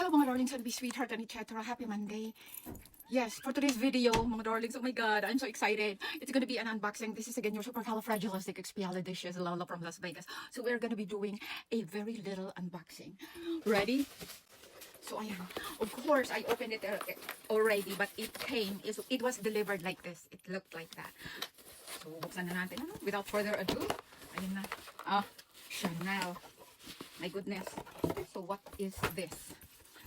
Hello mga darlings and be sweetheart and etc. Happy Monday. Yes, for today's video, mga darlings, oh my god, I'm so excited. It's gonna be an unboxing. This is again your supercalifragilisticexpialidocious Lola from Las Vegas. So we're gonna be doing a very little unboxing. Ready? So ayan. Of course, I opened it already, but it was delivered like this. It looked like that. So buksan na natin. Ano? Without further ado, ayun na. Chanel. My goodness. So what is this?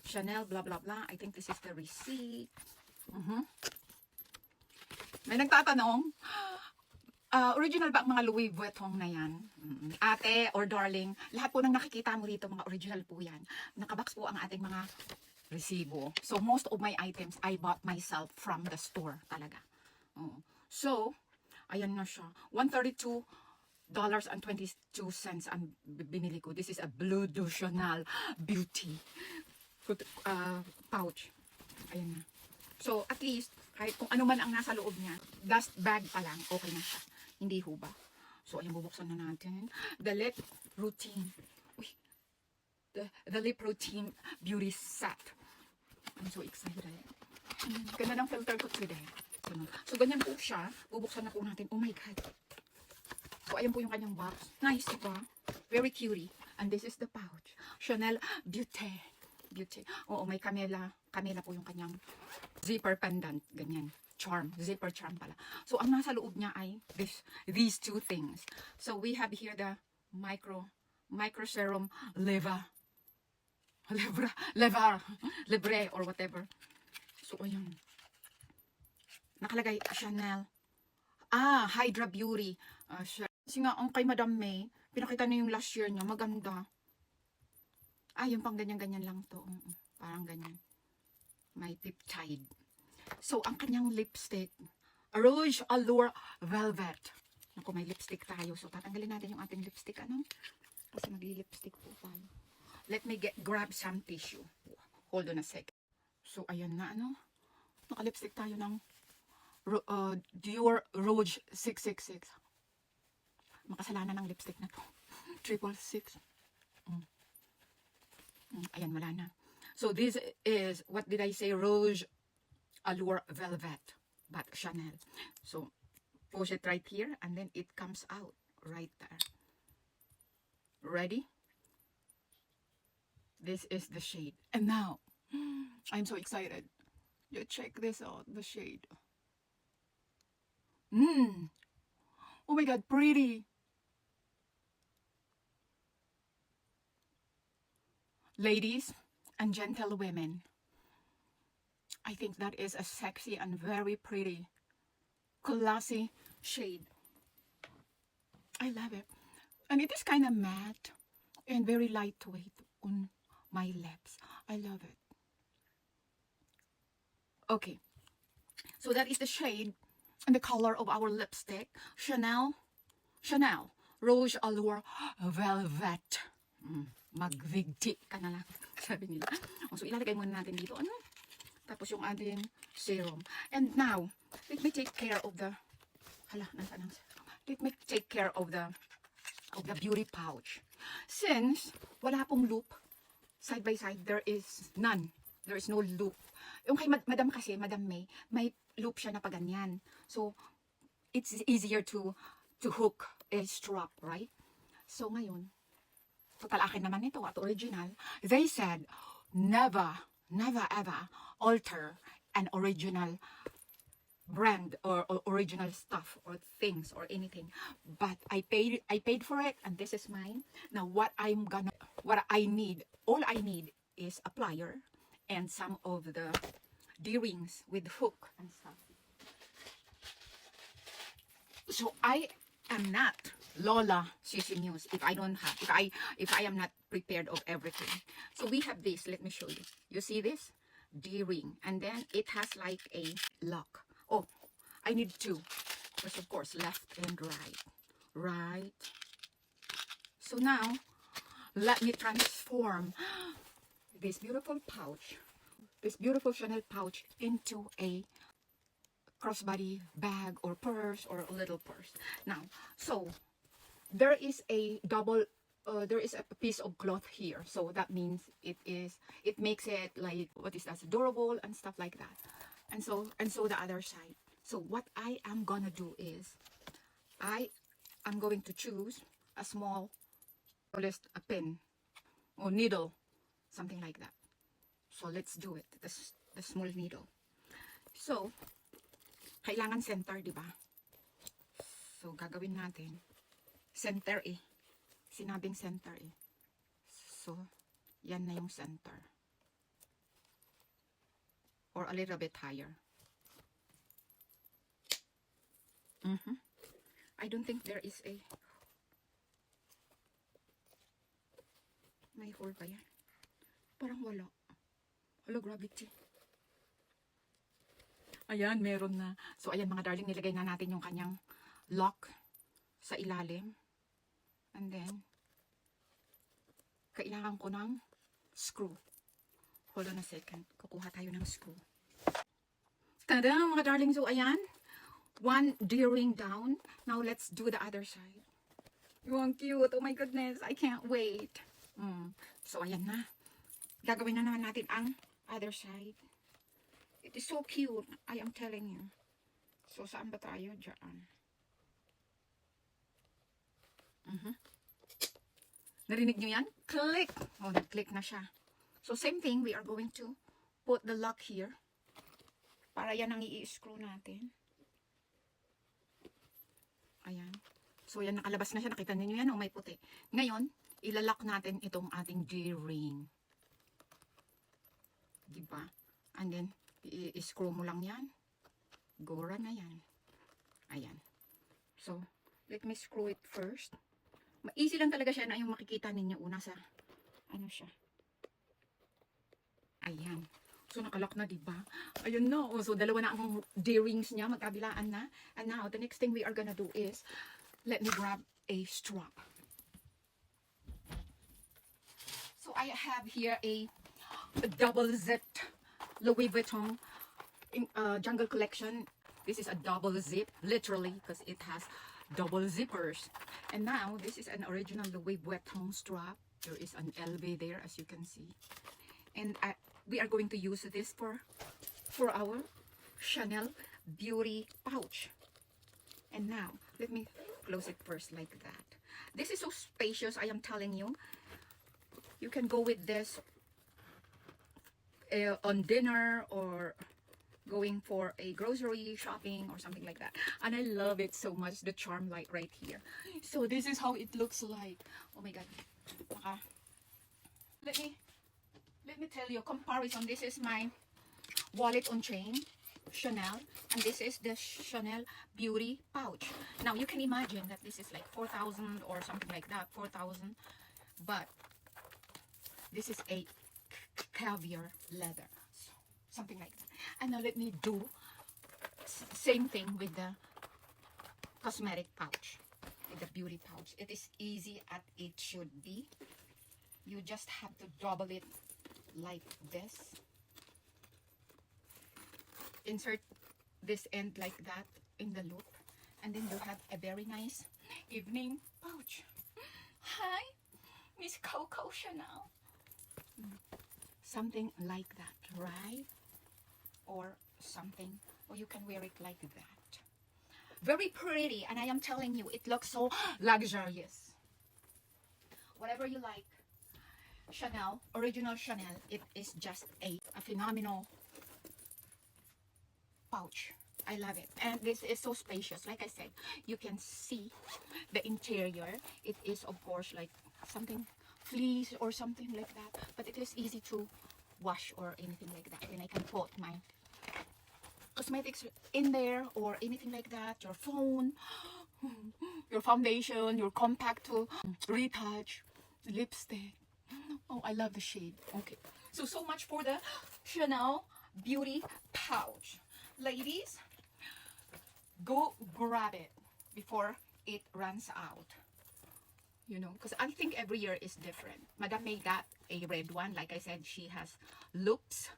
Chanel, blah, blah, blah. I think this is the receipt. May nagtatanong, original ba ang mga Louis Vuitton na yan? Ate or darling, lahat po ng nakikita mo dito, mga original po yan. Nakabox po ang ating mga resibo. So, most of my items, I bought myself from the store talaga. So, ayan na siya. $132.22 ang binili ko. This is a Bleu de Chanel Beauty pouch. Ayan na. So, at least, kahit kung ano man ang nasa loob niya, dust bag pa lang, okay na siya. Hindi ho ba? So, ayan, bubuksan na natin. The lip routine. Uy, the lip routine beauty set. I'm so excited. Ganda ng filter ko today. So, ganyan po siya. Bubuksan na po natin. Oh my God. So, ayan po yung kanyang box. Nice, diba? Very cutie. And this is the pouch. Chanel Beauty. Oo, may Camela po yung kanyang zipper pendant. Ganyan. Charm. Zipper charm pala. So, ang nasa loob niya ay these two things. So, we have here the micro serum Libre or whatever. So, ayun. Nakalagay Chanel. Hydra Beauty. Kasi nga, ang kay Madam May, pinakita na yung last year niya. Maganda. Yung pang ganyan-ganyan lang to. Parang ganyan. May peptide. So, ang kanyang lipstick, Rouge Allure Velvet. Naku, may lipstick tayo. So, tatanggalin natin yung ating lipstick. Ano? Kasi magli-lipstick po tayo. Let me grab some tissue. Hold on a second. So, ayan na, ano? Naka-lipstick tayo ng Dior Rouge 666. Makasalanan ng lipstick na to. 666. Ayan, wala na. So, this is, what did I say? Rouge Allure Velvet. But Chanel. So, push it right here. And then it comes out right there. Ready? This is the shade. And now, I'm so excited. You check this out. The shade. Oh my God, pretty. Ladies and gentlewomen, I think that is a sexy and very pretty classy shade. I love it. And it is kind of matte and very lightweight on my lips. I love it. Okay. So that is the shade and the color of our lipstick. Chanel Rouge Allure Velvet. Magvigti ka na lang, sabi nila. So, ilalagay muna natin dito, ano? Tapos yung ating serum. And now, let me take care of the, let me take care of the beauty pouch. Since, wala pong loop, side by side, there is none. There is no loop. Yung kay Madam kasi, Madam May, may loop siya na pa ganyan. So, it's easier to hook a strap, right? So, ngayon, total akin naman ito at original. They said, never ever alter an original brand or original stuff or things or anything. But I paid for it and this is mine. Now all I need is a plier and some of the D-rings with hook and stuff. So I am not Lola Sissy News if I don't have, if I am not prepared of everything. So we have this, let me show you. You see this? D-ring. And then it has like a lock. Oh, I need two. Because of course, left and right. Right. So now, let me transform this beautiful pouch, this beautiful Chanel pouch into a crossbody bag or purse or a little purse. Now, so there is a double there is a piece of cloth here, so that means it makes it like, what is that, durable and stuff like that. And so the other side. So what I am gonna do is I am going to choose a small, or just a pen or needle, something like that. So let's do it. The small needle. So kailangan center, di ba? So gagawin natin center eh. Sinabing center eh. So yan na yung center. Or a little bit higher. I don't think there is a... May hole ba yan? Parang wala. Hello, gravity. Ayan, meron na. So, ayan mga darling, nilagay na natin yung kanyang lock sa ilalim. And then, kailangan ko ng screw. Hold on a second. Kukuha tayo ng screw. Tada, mga darling. So, ayan. One D-ring down. Now, let's do the other side. Yung cute. Oh my goodness. I can't wait. So, ayan na. Gagawin na naman natin ang other side. It is so cute. I am telling you. So, saan ba tayo? Diyan. Narinig nyo yan? Click! Oh, nag-click na siya. So, same thing. We are going to put the lock here. Para yan ang i-screw natin. Ayan. So, yan, nakalabas na siya. Nakita niyo yan, oh, may puti. Ngayon, ilalak natin itong ating D-ring. Diba? And then, i-screw mo lang yan. Gora na yan. Ayan. So, let me screw it first. Easy lang talaga siya na yung makikita ninyo una sa, ano siya. Ayan. So, nakalak na, diba? Ayun na. No. So, dalawa na ang D-rings niya. Magkabilaan na. And now, the next thing we are gonna do is, let me grab a strap. So, I have here a double-zipped Louis Vuitton Jungle Collection. This is a double zip, literally, because it has double zippers. And now, this is an original Louis Vuitton strap. There is an LV there, as you can see. And we are going to use this for our Chanel Beauty pouch. And now, let me close it first like that. This is so spacious, I am telling you. You can go with this on dinner or going for a grocery shopping or something like that. And I love it so much, the charm light right here. So this is how it looks like. Oh my god. Let me tell you, comparison. This is my wallet on chain, Chanel, and this is the Chanel Beauty pouch. Now you can imagine that this is like 4,000 or something like that, 4,000, but this is a caviar leather, so, something like that. And now let me do same thing with the cosmetic pouch, with the beauty pouch. It is easy as it should be. You just have to double it like this. Insert this end like that in the loop, and then you have a very nice evening pouch. Hi, Miss Coco Chanel. Something like that, right? Or something, or you can wear it like that. Very pretty, and I am telling you, it looks so luxurious. Whatever you like. Chanel, original Chanel, it is just a phenomenal pouch. I love it. And this is so spacious. Like I said, you can see the interior. It is, of course, like something fleece or something like that. But it is easy to wash or anything like that. And I can put my cosmetics in there or anything like that. Your phone, your foundation, your compact to retouch, lipstick. Oh, I love the shade. Okay. So much for the Chanel Beauty pouch. Ladies, go grab it before it runs out. You know, because I think every year is different. Madam made that a red one. Like I said, she has loops,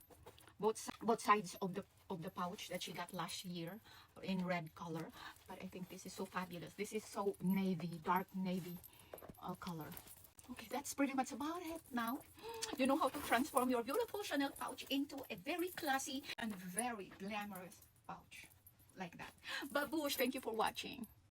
both sides of the pouch that she got last year in red color. But I think this is so fabulous. This is so navy, dark navy color. Okay, that's pretty much about it now. You know how to transform your beautiful Chanel pouch into a very classy and very glamorous pouch. Like that. Babush, thank you for watching.